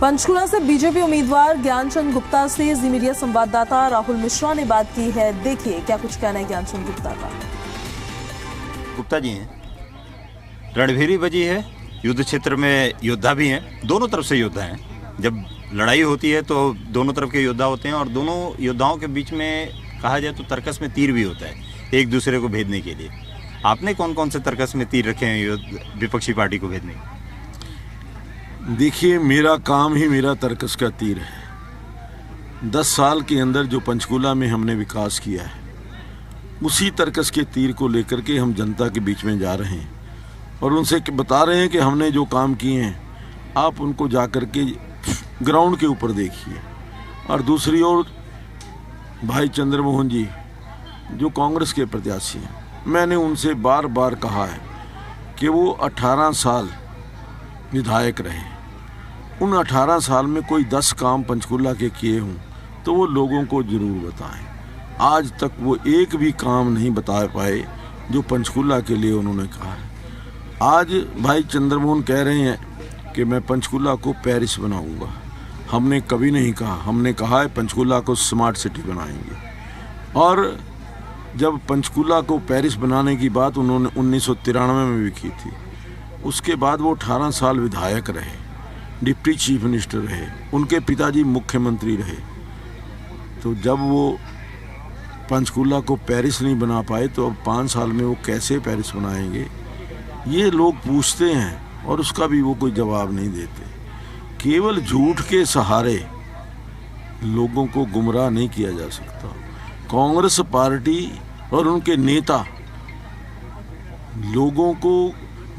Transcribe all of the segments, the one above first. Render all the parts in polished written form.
पंचकुला से बीजेपी उम्मीदवार ज्ञानचंद गुप्ता से जी मीडिया संवाददाता राहुल मिश्रा ने बात की है। देखिए क्या कुछ कहना है ज्ञानचंद गुप्ता का। गुप्ता जी हैं, रणभेरी बजी है, युद्ध क्षेत्र में योद्धा भी हैं, दोनों तरफ से योद्धा हैं। जब लड़ाई होती है तो दोनों तरफ के योद्धा होते हैं और दोनों योद्धाओं के बीच में कहा जाए तो तर्कस में तीर भी होता है एक दूसरे को भेदने के लिए। आपने कौन कौन से तर्कस में तीर रखे हैं विपक्षी पार्टी को भेदने? देखिए, मेरा काम ही मेरा तर्कस का तीर है। 10 साल के अंदर जो पंचकुला में हमने विकास किया है, उसी तर्कस के तीर को लेकर के हम जनता के बीच में जा रहे हैं और उनसे बता रहे हैं कि हमने जो काम किए हैं आप उनको जा कर के ग्राउंड के ऊपर देखिए। और दूसरी ओर भाई चंद्रमोहन जी जो कांग्रेस के प्रत्याशी हैं, मैंने उनसे बार बार कहा है कि वो 18 साल विधायक रहे। उन 18 साल में कोई 10 काम पंचकुला के किए हों तो वो लोगों को ज़रूर बताएं। आज तक वो एक भी काम नहीं बता पाए जो पंचकुला के लिए उन्होंने कहा है। आज भाई चंद्रमोहन कह रहे हैं कि मैं पंचकुला को पेरिस बनाऊंगा। हमने कभी नहीं कहा, हमने कहा है पंचकुला को स्मार्ट सिटी बनाएंगे। और जब पंचकुला को पेरिस बनाने की बात उन्होंने 1993 में भी की थी, उसके बाद वो 18 साल विधायक रहे, डिप्टी चीफ मिनिस्टर रहे, उनके पिताजी मुख्यमंत्री रहे। तो जब वो पंचकुला को पेरिस नहीं बना पाए तो अब 5 साल में वो कैसे पेरिस बनाएंगे, ये लोग पूछते हैं और उसका भी वो कोई जवाब नहीं देते। केवल झूठ के सहारे लोगों को गुमराह नहीं किया जा सकता। कांग्रेस पार्टी और उनके नेता लोगों को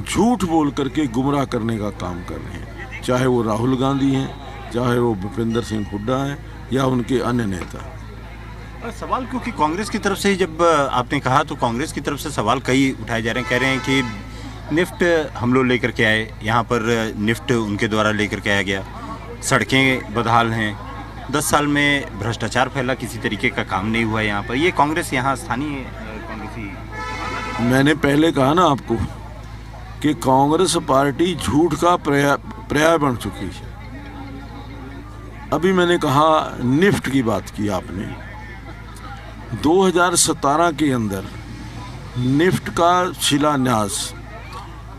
झूठ बोल करके गुमराह करने का काम कर रहे हैं, चाहे वो राहुल गांधी हैं, चाहे वो भूपेंद्र सिंह हुड्डा हैं या उनके अन्य नेता। सवाल क्योंकि कांग्रेस की तरफ से जब आपने कहा तो कांग्रेस की तरफ से सवाल कई उठाए जा रहे हैं। कह रहे हैं कि निफ्ट हम लोग लेकर के आए, यहाँ पर निफ्ट उनके द्वारा लेकर के आया गया, सड़कें बदहाल हैं, 10 साल में भ्रष्टाचार फैला, किसी तरीके का काम नहीं हुआ यहाँ पर। ये कांग्रेस यहाँ स्थानीय कांग्रेसी। मैंने पहले कहा ना आपको कि कांग्रेस पार्टी झूठ का पर्याय बन चुकी है। अभी मैंने कहा निफ्ट की बात की आपने। 2017 के अंदर निफ्ट का शिलान्यास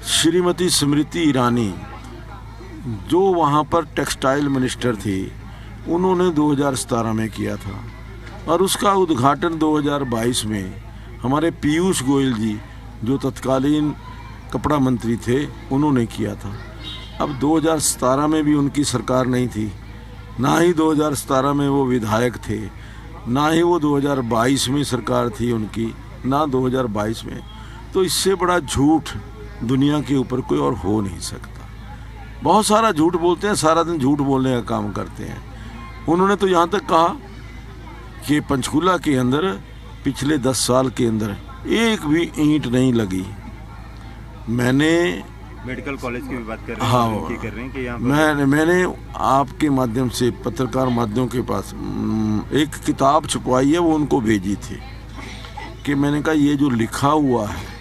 श्रीमती स्मृति ईरानी जो वहाँ पर टेक्सटाइल मिनिस्टर थी, उन्होंने 2017 में किया था और उसका उद्घाटन 2022 में हमारे पीयूष गोयल जी जो तत्कालीन कपड़ा मंत्री थे, उन्होंने किया था। अब 2017 में भी उनकी सरकार नहीं थी, ना ही 2017 में वो विधायक थे, ना ही वो 2022 में सरकार थी उनकी, ना 2022 में। तो इससे बड़ा झूठ दुनिया के ऊपर कोई और हो नहीं सकता। बहुत सारा झूठ बोलते हैं, सारा दिन झूठ बोलने का काम करते हैं। उन्होंने तो यहाँ तक कहा कि पंचकुला के अंदर पिछले 10 साल के अंदर एक भी ईंट नहीं लगी। मैंने मेडिकल कॉलेज की भी बात कर रहे हैं, हाँ, कर रहे हैं कि यहाँ पर मैंने आपके माध्यम से पत्रकार माध्यम के पास एक किताब छपवाई है, वो उनको भेजी थी कि मैंने कहा ये जो लिखा हुआ है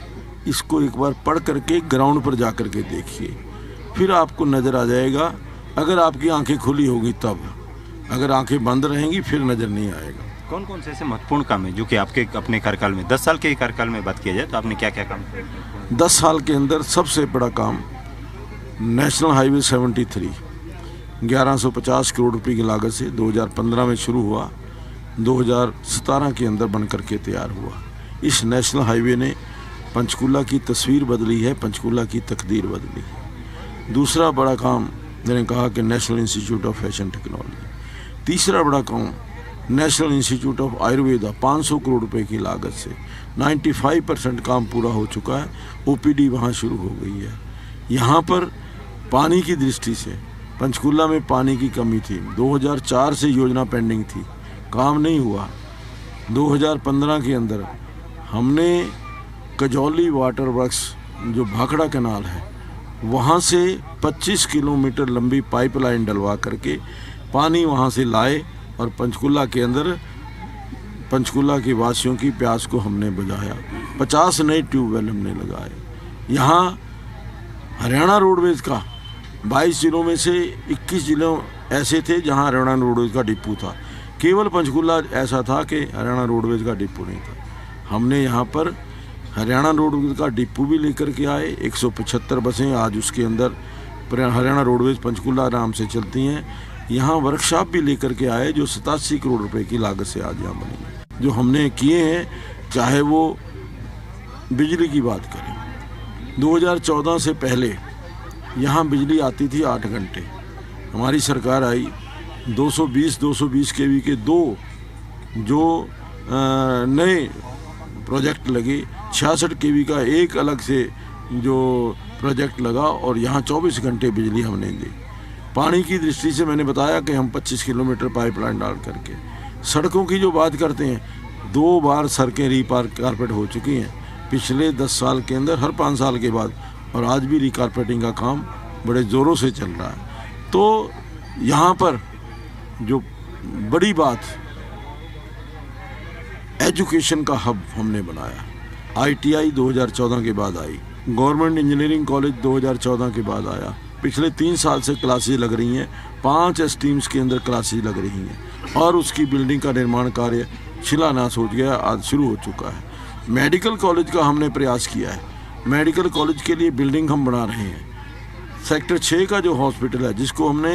इसको एक बार पढ़ करके ग्राउंड पर जा कर के देखिए, फिर आपको नज़र आ जाएगा। अगर आपकी आंखें खुली होगी तब, अगर आंखें बंद रहेंगी फिर नज़र नहीं आएगा। कौन कौन से ऐसे महत्वपूर्ण काम है जो कि आपके अपने कार्यकाल में 10 साल के कार्यकाल में बात किया जाए तो आपने क्या क्या काम किया? 10 साल के अंदर सबसे बड़ा काम नेशनल हाईवे 73 1150 करोड़ रुपए की लागत से 2015 में शुरू हुआ, 2017 के अंदर बन करके तैयार हुआ। इस नेशनल हाईवे ने पंचकुला की तस्वीर बदली है, पंचकुला की तकदीर बदली है। दूसरा बड़ा काम मैंने कहा कि national institute of fashion technology. तीसरा बड़ा काम national institute of Ayurveda 500 crore रुपए की लागत से 95% काम पूरा हो चुका है। ओपीडी वहाँ शुरू हो गई है। यहाँ पर पानी की दृष्टि से पंचकुला में पानी की कमी थी, 2004 से योजना पेंडिंग थी, काम नहीं हुआ। 2015 के अंदर हमने कजौली वाटर वर्क्स जो भाखड़ा कैनाल है वहाँ से 25 किलोमीटर लंबी पाइपलाइन डलवा करके पानी वहाँ से लाए और पंचकुला के अंदर पंचकुला के वासियों की प्यास को हमने बुझाया। 50 नए ट्यूबवेल हमने लगाए। यहाँ हरियाणा रोडवेज का 22 जिलों में से 21 जिलों ऐसे थे जहां हरियाणा रोडवेज का डिपो था। केवल पंचकुला ऐसा था कि हरियाणा रोडवेज का डिपो नहीं था। हमने यहाँ पर हरियाणा रोडवेज का डिपो भी लेकर के आए। 175 बसें आज उसके अंदर हरियाणा रोडवेज पंचकुला नाम से चलती हैं। यहाँ वर्कशॉप भी लेकर के आए जो 87 करोड़ रुपए की लागत से आज यहाँ बनी है। जो हमने किए हैं, चाहे वो बिजली की बात करें, 2014 से पहले यहाँ बिजली आती थी 8 घंटे। हमारी सरकार आई, 220 केवी के 2 जो नए प्रोजेक्ट लगे, 66 केवी का एक अलग से जो प्रोजेक्ट लगा और यहाँ 24 घंटे बिजली हमने दी। पानी की दृष्टि से मैंने बताया कि हम 25 किलोमीटर पाइपलाइन डाल करके, सड़कों की जो बात करते हैं, 2 बार सड़कें कारपेट हो चुकी हैं पिछले 10 साल के अंदर, हर 5 साल के बाद, और आज भी रिकारपेटिंग का काम बड़े ज़ोरों से चल रहा है। तो यहाँ पर जो बड़ी बात, एजुकेशन का हब हमने बनाया। ITI 2014 के बाद आई, गवर्नमेंट इंजीनियरिंग कॉलेज 2014 के बाद आया। पिछले 3 साल से क्लासेज लग रही हैं, 5 स्ट्रीम्स के अंदर क्लासेज लग रही हैं और उसकी बिल्डिंग का निर्माण कार्य शिलान्यास हो गया, आज शुरू हो चुका है। मेडिकल कॉलेज का हमने प्रयास किया है। मेडिकल कॉलेज के लिए बिल्डिंग हम बना रहे हैं। सेक्टर 6 का जो हॉस्पिटल है, जिसको हमने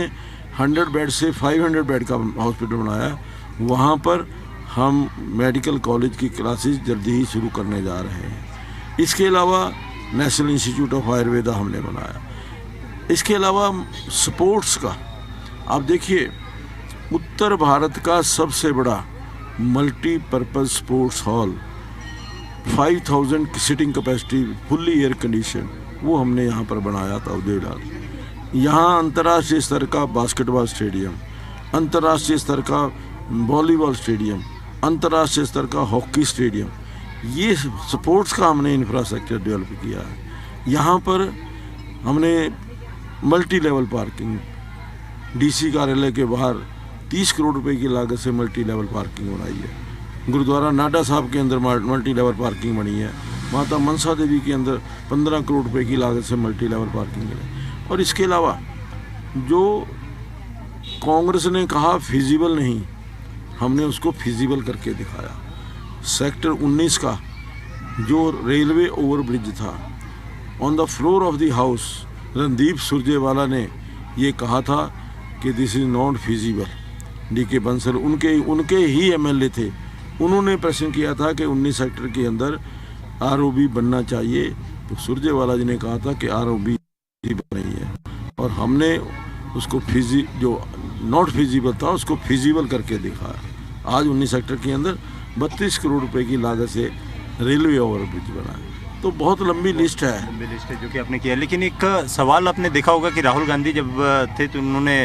100 बेड से 500 बेड का हॉस्पिटल बनाया, वहाँ पर हम मेडिकल कॉलेज की क्लासेस जल्दी ही शुरू करने जा रहे हैं। इसके अलावा नेशनल इंस्टीट्यूट ऑफ आयुर्वेदा हमने बनाया। इसके अलावा स्पोर्ट्स का, आप देखिए, उत्तर भारत का सबसे बड़ा मल्टीपर्पज़ स्पोर्ट्स हॉल, 5000 की sitting capacity, fully air condition, वो हमने यहाँ पर बनाया था उदयलाल। यहाँ अंतर्राष्ट्रीय स्तर का बास्केटबॉल स्टेडियम, अंतर्राष्ट्रीय स्तर का वॉलीबॉल स्टेडियम, अंतर्राष्ट्रीय स्तर का हॉकी स्टेडियम, ये स्पोर्ट्स का हमने इंफ्रास्ट्रक्चर डेवलप किया है। यहाँ पर हमने मल्टी लेवल पार्किंग, DC कार्यालय के बाहर 30 करोड़ रुपए की लागत से मल्टी लेवल पार्किंग बनाई है। गुरुद्वारा नाडा साहब के अंदर मल्टी लेवल पार्किंग बनी है। माता मनसा देवी के अंदर 15 करोड़ रुपए की लागत से मल्टी लेवल पार्किंग है। और इसके अलावा जो कांग्रेस ने कहा फिजिबल नहीं, हमने उसको फिजिबल करके दिखाया। सेक्टर 19 का जो रेलवे ओवरब्रिज था, on the floor of the house, Randeep Surjewala ने ये कहा था कि this is not feasible. DK Bansal उनके ही MLA थे, उन्होंने प्रश्न किया था कि 19 सेक्टर के अंदर ROB बनना चाहिए, तो सुरजेवाला जी ने कहा था कि ROB नहीं है, और हमने उसको जो नॉट फिजिबल था उसको फिजिबल करके दिखाया। आज 19 सेक्टर के अंदर 32 करोड़ रुपए की लागत से रेलवे ओवरब्रिज बना है। तो बहुत लंबी लिस्ट है जो कि आपने किया। लेकिन एक सवाल आपने देखा होगा कि राहुल गांधी जब थे तो उन्होंने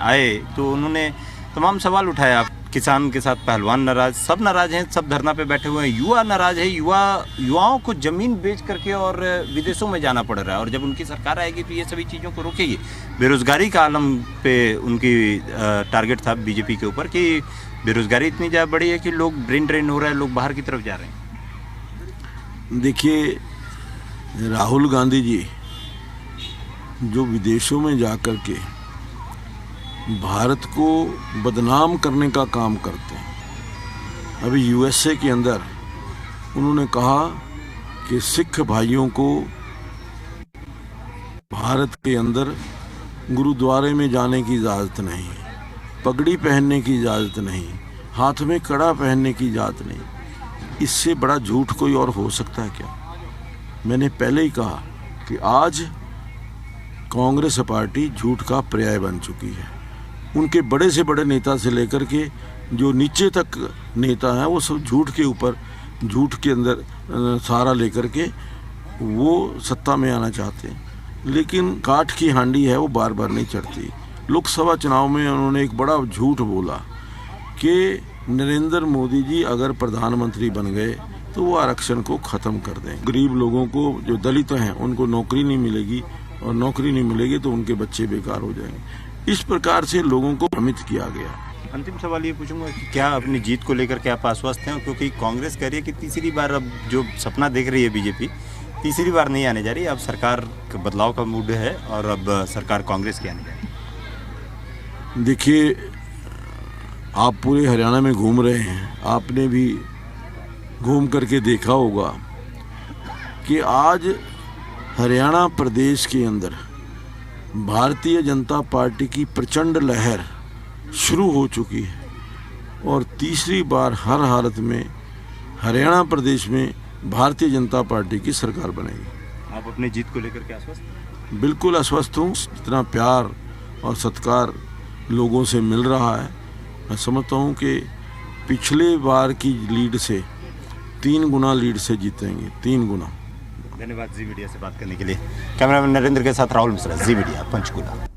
आए तो उन्होंने तमाम सवाल उठाया। किसान के साथ पहलवान नाराज, सब नाराज हैं, सब धरना पे बैठे हुए हैं, युवा नाराज है, युवाओं को जमीन बेच करके और विदेशों में जाना पड़ रहा है। और जब उनकी सरकार आएगी तो ये सभी चीज़ों को रोकेगी। बेरोजगारी का आलम पे उनकी टारगेट था बीजेपी के ऊपर कि बेरोजगारी इतनी ज़्यादा बड़ी है कि लोग ब्रेन ड्रेन हो रहा है, लोग बाहर की तरफ जा रहे हैं। देखिए, राहुल गांधी जी जो विदेशों में जा कर के भारत को बदनाम करने का काम करते हैं। अभी USA के अंदर उन्होंने कहा कि सिख भाइयों को भारत के अंदर गुरुद्वारे में जाने की इजाज़त नहीं, पगड़ी पहनने की इजाज़त नहीं, हाथ में कड़ा पहनने की इजाज़त नहीं। इससे बड़ा झूठ कोई और हो सकता है क्या? मैंने पहले ही कहा कि आज कांग्रेस पार्टी झूठ का पर्याय बन चुकी है। उनके बड़े से बड़े नेता से लेकर के जो नीचे तक नेता हैं, वो सब झूठ के ऊपर, झूठ के अंदर सहारा लेकर के वो सत्ता में आना चाहते हैं। लेकिन काठ की हांडी है, वो बार बार नहीं चढ़ती। लोकसभा चुनाव में उन्होंने एक बड़ा झूठ बोला कि नरेंद्र मोदी जी अगर प्रधानमंत्री बन गए तो वो आरक्षण को ख़त्म कर दें। गरीब लोगों को, जो दलित हैं, उनको नौकरी नहीं मिलेगी, और नौकरी नहीं मिलेगी तो उनके बच्चे बेकार हो जाएंगे। इस प्रकार से लोगों को भ्रमित किया गया। अंतिम सवाल ये पूछूंगा कि क्या अपनी जीत को लेकर के आप आश्वस्त हैं? क्योंकि कांग्रेस कह रही है कि तीसरी बार अब जो सपना देख रही है बीजेपी तीसरी बार नहीं आने जा रही। अब सरकार का बदलाव का मूड है और अब सरकार कांग्रेस की आने जा रही है। देखिए, आप पूरे हरियाणा में घूम रहे हैं, आपने भी घूम करके देखा होगा कि आज हरियाणा प्रदेश के अंदर भारतीय जनता पार्टी की प्रचंड लहर शुरू हो चुकी है और तीसरी बार हर हालत में हरियाणा प्रदेश में भारतीय जनता पार्टी की सरकार बनेगी। आप अपनी जीत को लेकर के आश्वस्त हैं? बिल्कुल आश्वस्त हूँ। जितना प्यार और सत्कार लोगों से मिल रहा है, मैं समझता हूँ कि पिछले बार की लीड से 3 गुना लीड से जीतेंगे, 3 गुना। धन्यवाद जी मीडिया से बात करने के लिए। कैमरामैन नरेंद्र के साथ राहुल मिश्रा, जी मीडिया, पंचकुला।